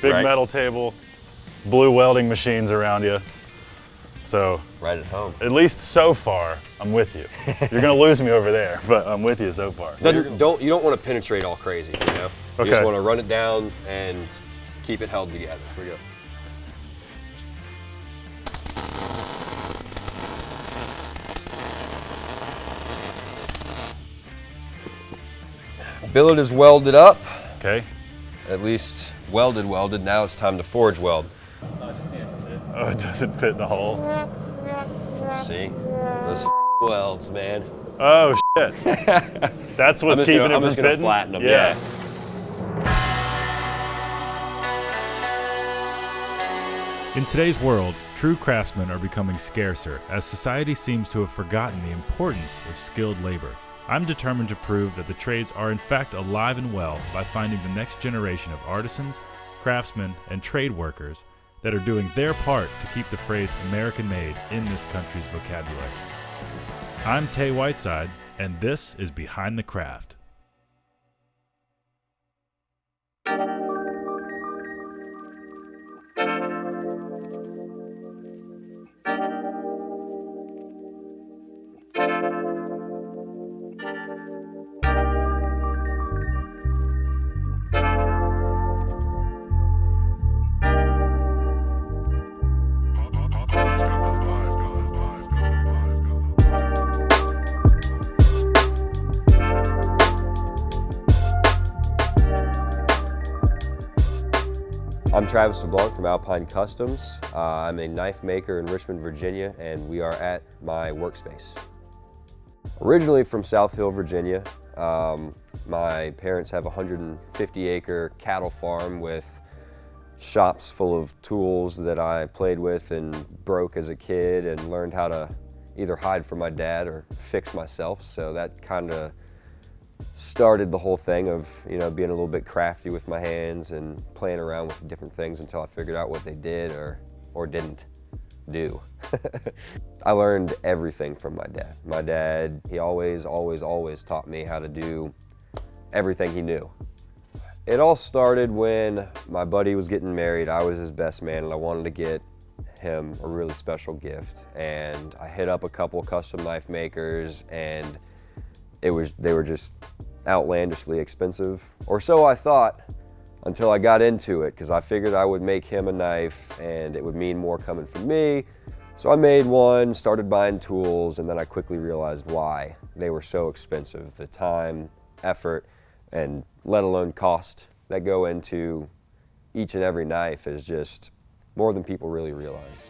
Big right. metal table, blue welding machines around you. So right at home. At least so far, I'm with you. You're gonna lose me over there, but I'm with you so far. You don't want to penetrate all crazy, you know? You Okay. just want to run it down and keep it held together. Here we go. Billet is welded up. Okay. At least welded. Now it's time to forge weld. Oh, it doesn't fit in the hole. See? Those welds, man. Oh, shit. That's what's keeping it from fitting? I'm just gonna flatten them, yeah. In today's world, true craftsmen are becoming scarcer as society seems to have forgotten the importance of skilled labor. I'm determined to prove that the trades are in fact alive and well by finding the next generation of artisans, craftsmen, and trade workers that are doing their part to keep the phrase American made in this country's vocabulary. I'm Tay Whiteside, and this is Behind the Craft. I'm Travis LeBlanc from Alpine Customs. I'm a knife maker in Richmond, Virginia, and we are at my workspace. Originally from South Hill, Virginia. My parents have a 150-acre cattle farm with shops full of tools that I played with and broke as a kid and learned how to either hide from my dad or fix myself. So that kind of started the whole thing of, you know, being a little bit crafty with my hands and playing around with different things until I figured out what they did or didn't do. I learned everything from my dad. My dad, he always taught me how to do everything he knew. It all started when my buddy was getting married. I was his best man and I wanted to get him a really special gift. And I hit up a couple custom knife makers and they were just outlandishly expensive, or so I thought, until I got into it, because I figured I would make him a knife and it would mean more coming from me. So I made one, started buying tools, and then I quickly realized why they were so expensive. The time, effort, and let alone cost that go into each and every knife is just more than people really realize.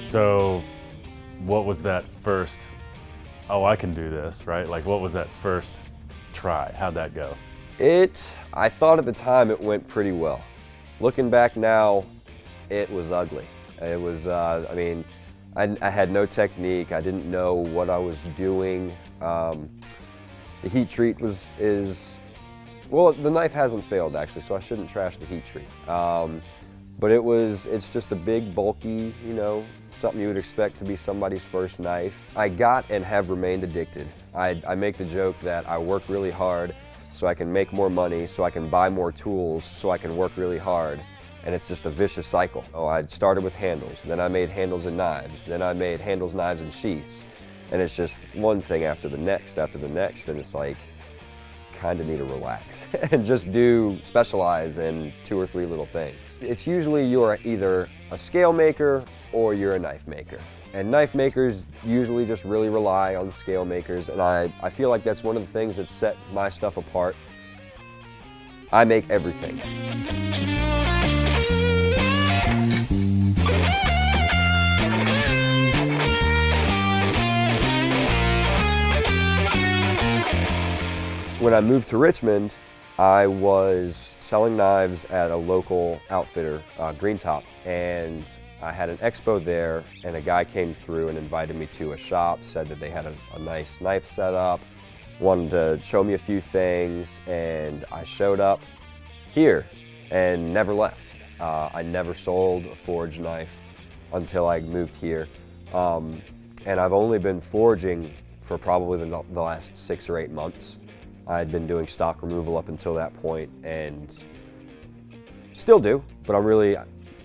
So what was that first, oh, I can do this, right? Like, what was that first try? How'd that go? I thought at the time it went pretty well. Looking back now, it was ugly. It was, I had no technique. I didn't know what I was doing. The heat treat well, the knife hasn't failed actually, so I shouldn't trash the heat treat. But it's just a big, bulky, you know, something you would expect to be somebody's first knife. I got and have remained addicted. I make the joke that I work really hard so I can make more money, so I can buy more tools, so I can work really hard. And it's just a vicious cycle. Oh, I started with handles, then I made handles and knives, then I made handles, knives, and sheaths. And it's just one thing after the next, and it's like, kind of need to relax and just specialize in 2 or 3 little things. It's usually you're either a scale maker or you're a knife maker. And knife makers usually just really rely on scale makers, and I feel like that's one of the things that set my stuff apart. I make everything. When I moved to Richmond, I was selling knives at a local outfitter, Green Top, and I had an expo there, and a guy came through and invited me to a shop, said that they had a nice knife set up, wanted to show me a few things, and I showed up here and never left. I never sold a forged knife. until I moved here. And I've only been forging for probably the last 6 or 8 months. I had been doing stock removal up until that point, and still do, but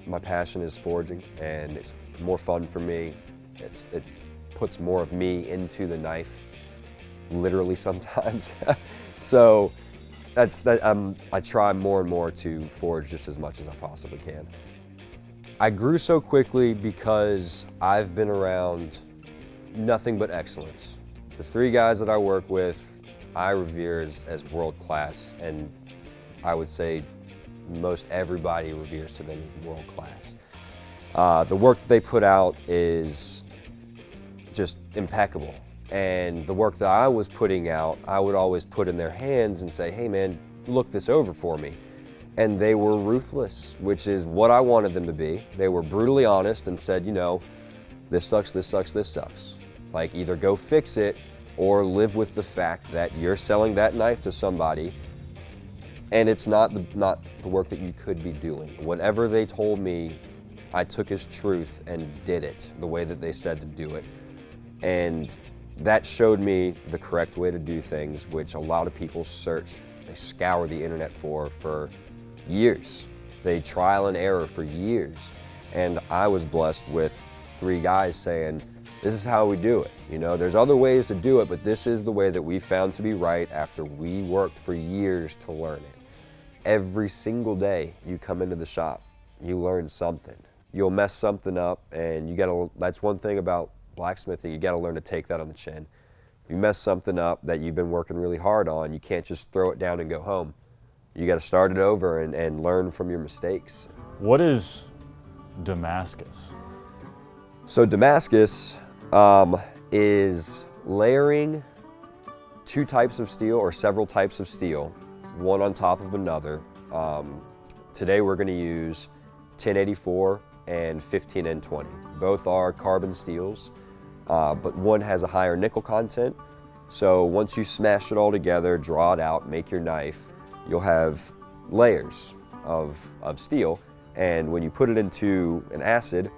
my passion is forging, and it's more fun for me. It puts more of me into the knife, literally sometimes. So I try more and more to forge just as much as I possibly can. I grew so quickly because I've been around nothing but excellence. The 3 guys that I work with, I revere as world-class, and I would say most everybody reveres to them as world-class. The work that they put out is just impeccable. And the work that I was putting out, I would always put in their hands and say, hey man, look this over for me. And they were ruthless, which is what I wanted them to be. They were brutally honest and said, you know, this sucks, this sucks, this sucks. Like, either go fix it or live with the fact that you're selling that knife to somebody and it's not the work that you could be doing. Whatever they told me, I took as truth and did it the way that they said to do it. And that showed me the correct way to do things, which a lot of people search. They scour the internet for years. They trial and error for years. And I was blessed with 3 guys saying, this is how we do it. You know, there's other ways to do it, but this is the way that we found to be right after we worked for years to learn it. Every single day you come into the shop, you learn something. You'll mess something up, and that's one thing about blacksmithing, you gotta learn to take that on the chin. If you mess something up that you've been working really hard on, you can't just throw it down and go home. You gotta start it over and learn from your mistakes. What is Damascus? So Damascus is layering 2 types of steel or several types of steel, one on top of another. Today we're gonna use 1084 and 15N20. Both are carbon steels, but one has a higher nickel content. So once you smash it all together, draw it out, make your knife, you'll have layers of steel. And when you put it into an acid,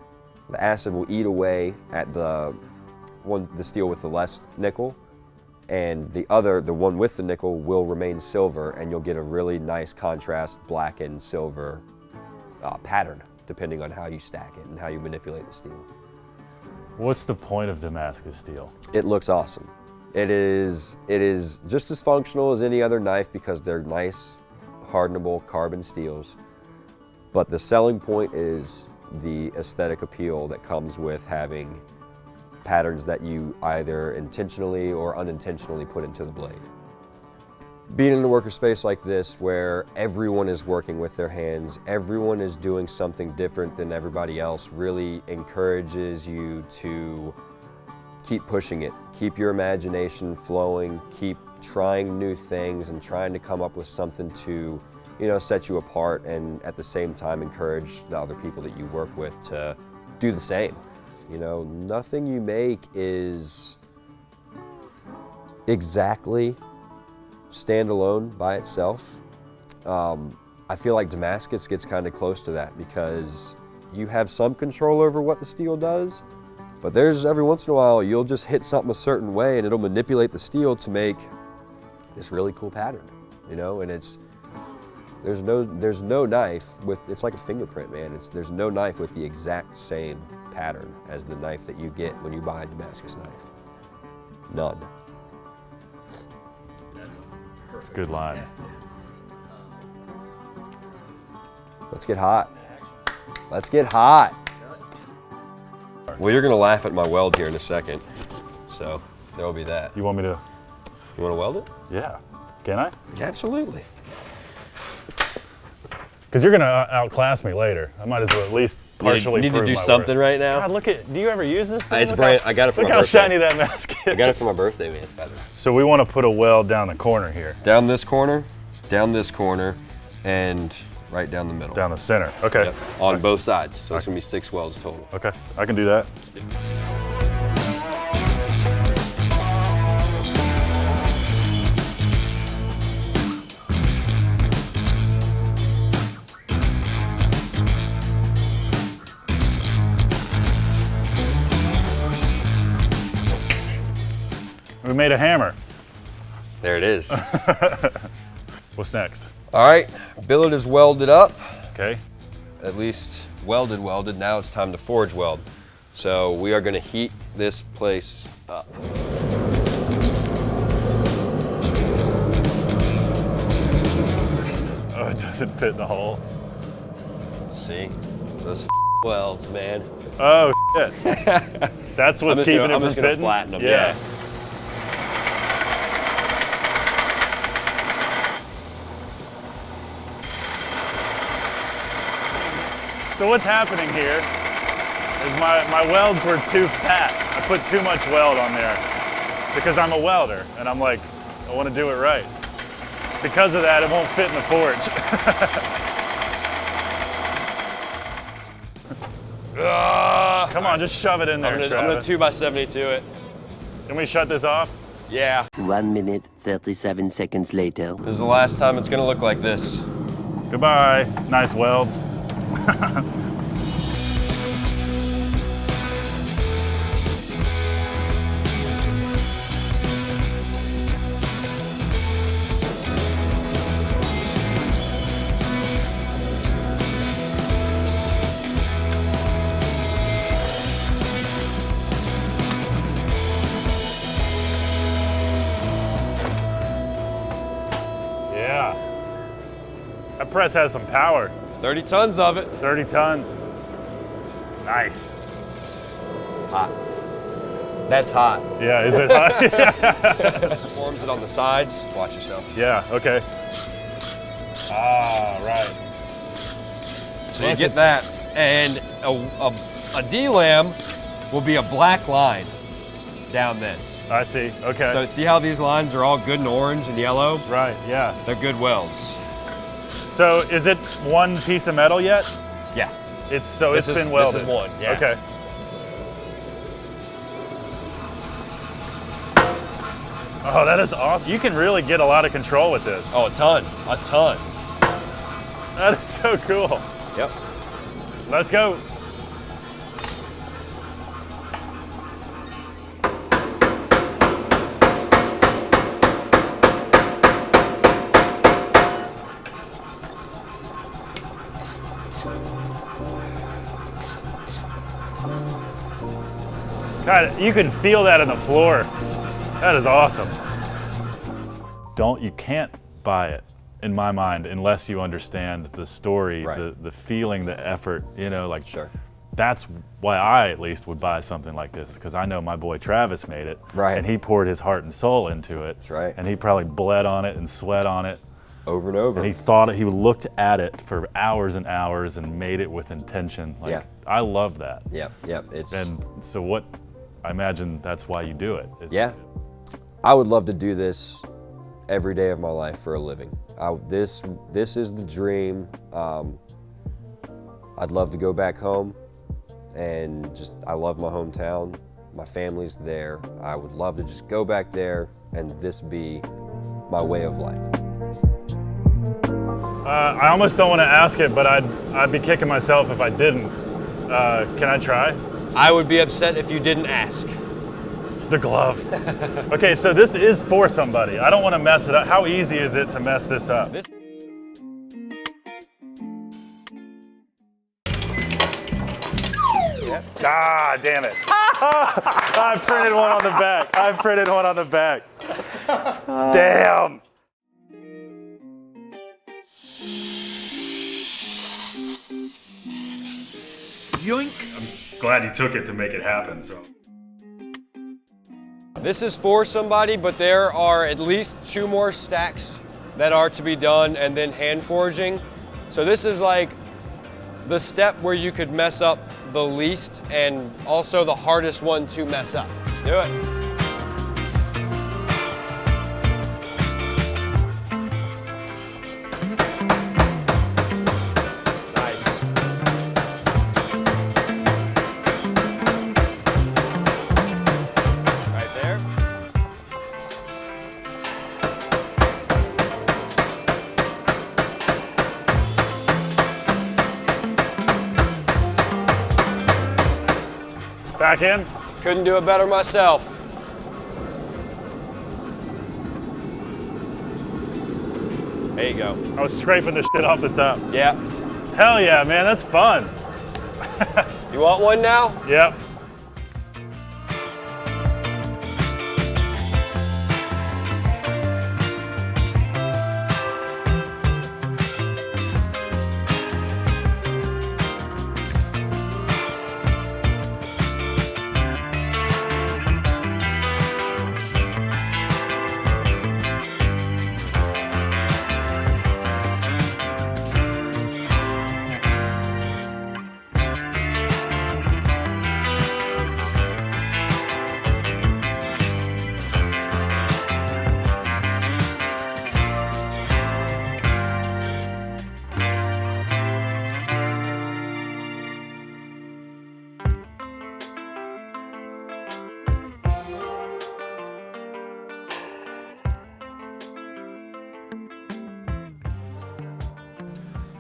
the acid will eat away at the steel with the less nickel, and the one with the nickel will remain silver, and you'll get a really nice contrast black and silver pattern, depending on how you stack it and how you manipulate the steel. What's the point of Damascus steel? It looks awesome. It is just as functional as any other knife because they're nice, hardenable carbon steels. But the selling point is the aesthetic appeal that comes with having patterns that you either intentionally or unintentionally put into the blade. Being in a worker space like this where everyone is working with their hands, everyone is doing something different than everybody else, really encourages you to keep pushing it, keep your imagination flowing, keep trying new things and trying to come up with something to, set you apart, and at the same time encourage the other people that you work with to do the same. Nothing you make is exactly standalone by itself. I feel like Damascus gets kind of close to that because you have some control over what the steel does, but there's every once in a while you'll just hit something a certain way and it'll manipulate the steel to make this really cool pattern, and there's no knife with, it's like a fingerprint, man. There's no knife with the exact same pattern as the knife that you get when you buy a Damascus knife. None. It's a good line. Let's get hot. Let's get hot. Well, you're gonna laugh at my weld here in a second, so there'll be that. You want me to? You want to weld it? Yeah. Can I? Absolutely. Because you're gonna outclass me later. I might as well at least partially You need prove to do my something worth. right now. God, do you ever use this thing? It's bright. I got it for my birthday. Look how shiny that mask is. I got it for my birthday, man. So we want to put a weld down the corner here. Down this corner, and right down the middle. Down the center. Okay. Yep. On both sides. So it's gonna be 6 welds total. Okay, I can do that. made a hammer. There it is. What's next? All right, billet is welded up. Okay. At least welded. Now it's time to forge weld. So we are gonna heat this place up. Oh, it doesn't fit in the hole. See, those welds, man. Oh, shit. That's what's keeping it from I'm just gonna fitting? flatten them, Yeah. So what's happening here is my welds were too fat. I put too much weld on there because I'm a welder and I'm like, I want to do it right. Because of that, it won't fit in the forge. Come on, just shove it in there, I'm gonna Travis. 2x72 it. Can we shut this off? Yeah. 1 minute, 37 seconds later. This is the last time it's gonna look like this. Goodbye, nice welds. Yeah. That press has some power. 30 tons of it. 30 tons. Nice. Hot. That's hot. Yeah, is it hot? Forms it on the sides. Watch yourself. Yeah, okay. Ah, right. So you get that, and a D-lam will be a black line down this. I see, okay. So see how these lines are all good and orange and yellow? Right, yeah. They're good welds. So is it one piece of metal yet? Yeah. It's been welded. This is one, yeah. Okay. Oh, that is awesome. You can really get a lot of control with this. Oh, a ton. That is so cool. Yep. Let's go. God, you can feel that in the floor. That is awesome. You can't buy it, in my mind, unless you understand the story, Right. the feeling, the effort, like. Sure. That's why I, at least, would buy something like this, because I know my boy Travis made it. Right. And he poured his heart and soul into it. That's right. And he probably bled on it and sweat on it. Over and over. And he looked at it for hours and hours and made it with intention. Like, Yeah. I love that. Yep. It's. And so I imagine that's why you do it. Yeah. I would love to do this every day of my life for a living. This is the dream. I'd love to go back home and I love my hometown. My family's there. I would love to just go back there and this be my way of life. I almost don't want to ask it, but I'd be kicking myself if I didn't. Can I try? I would be upset if you didn't ask. The glove. Okay, so this is for somebody. I don't want to mess it up. How easy is it to mess this up? God damn it. I printed one on the back. Damn. Yoink. I'm glad you took it to make it happen. So. This is for somebody, but there are at least 2 more stacks that are to be done and then hand forging. So this is like the step where you could mess up the least and also the hardest one to mess up. Let's do it. Back in? Couldn't do it better myself. There you go. I was scraping the shit off the top. Yeah. Hell yeah, man, that's fun. You want one now? Yep.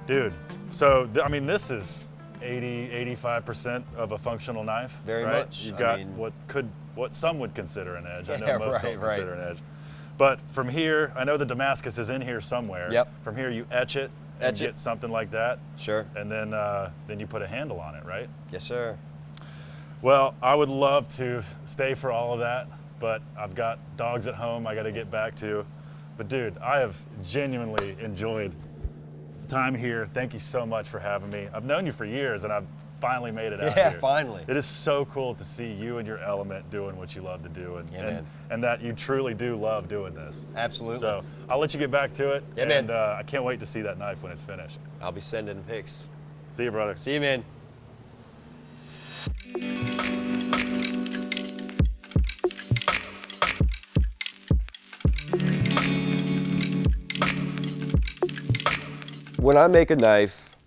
Dude, so I mean, this is 85% of a functional knife. Very right? much. You've got what some would consider an edge. I know Yeah, most don't consider an edge. But from here, I know the Damascus is in here somewhere. Yep. From here, you etch it and get something like that. Sure. And then you put a handle on it, right? Yes, sir. Well, I would love to stay for all of that, but I've got dogs at home I got to get back to. But dude, I have genuinely enjoyed time here. Thank you so much for having me. I've known you for years and I've finally made it out here. Yeah, finally. It is so cool to see you and your element doing what you love to do and that you truly do love doing this. Absolutely. So I'll let you get back to it. Yeah, and man. I can't wait to see that knife when it's finished. I'll be sending pics. See you, brother. See you, man. When I make a knife,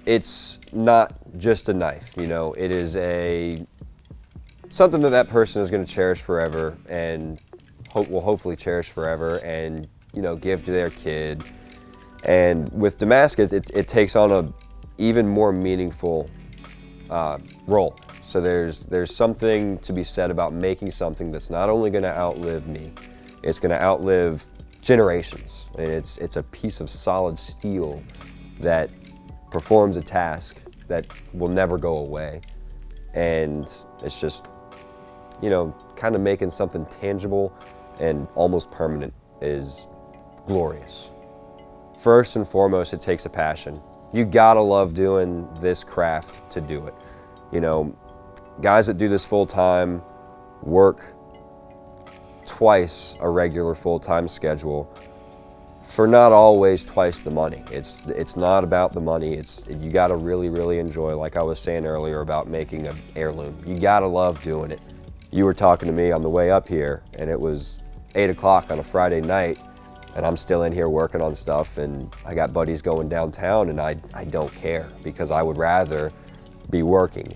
it's not just a knife, you know, it is something that person is going to cherish forever and will hopefully cherish forever and, you know, give to their kid. And with Damascus, it takes on a even more meaningful role. So there's something to be said about making something that's not only going to outlive me, it's going to outlive generations. And it's a piece of solid steel that performs a task that will never go away. And it's just, you know, kind of making something tangible and almost permanent is glorious. First and foremost, it takes a passion. You gotta love doing this craft to do it. You know, guys that do this full time work twice a regular full-time schedule for not always twice the money. It's not about the money. You gotta really enjoy, like I was saying earlier about making an heirloom. You gotta love doing it. You were talking to me on the way up here and it was 8 o'clock on a Friday night and I'm still in here working on stuff and I got buddies going downtown and I don't care because I would rather be working